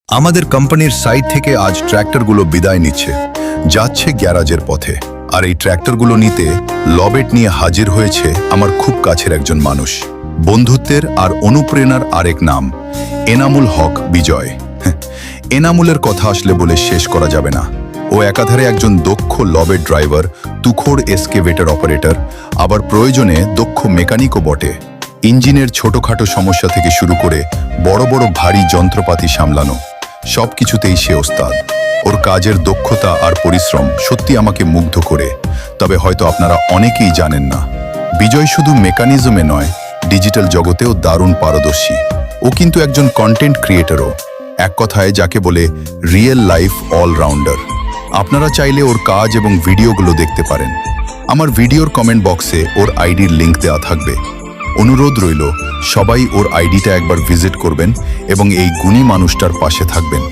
আমাদের কোম্পানির সাইট থেকে আজ ট্র্যাক্টরগুলো বিদায় নিচ্ছে, যাচ্ছে গ্যারাজের পথে। আর এই ট্র্যাক্টরগুলো নিতে লবেট নিয়ে হাজির হয়েছে আমার খুব কাছের একজন মানুষ, বন্ধুত্বের আর অনুপ্রেরণার আরেক নাম এনামুল হক বিজয়। এনামুলের কথা আসলে বলে শেষ করা যাবে না। ও একাধারে একজন দক্ষ লবেট ড্রাইভার, তুখোড় এসকেভেটর অপারেটর, আবার প্রয়োজনে দক্ষ মেকানিকও বটে। ইঞ্জিনের ছোটখাটো সমস্যা থেকে শুরু করে বড় বড় ভারী যন্ত্রপাতি সামলানো, সব কিছুতেই সে ওস্তাদ। ওর কাজের দক্ষতা আর পরিশ্রম সত্যি আমাকে মুগ্ধ করে। তবে হয়তো আপনারা অনেকেই জানেন না, বিজয় শুধু মেকানিজমে নয়, ডিজিটাল জগতেও দারুণ পারদর্শী। ও কিন্তু একজন কন্টেন্ট ক্রিয়েটরও, এক কথায় যাকে বলে রিয়েল লাইফ অলরাউন্ডার। আপনারা চাইলে ওর কাজ এবং ভিডিওগুলো দেখতে পারেন। আমার ভিডিওর কমেন্ট বক্সে ওর আইডির লিংক দেওয়া থাকবে। অনুরোধ রইল, সবাই ওর আইডিটা একবার ভিজিট করবেন এবং এই গুণী মানুষটার পাশে থাকবেন।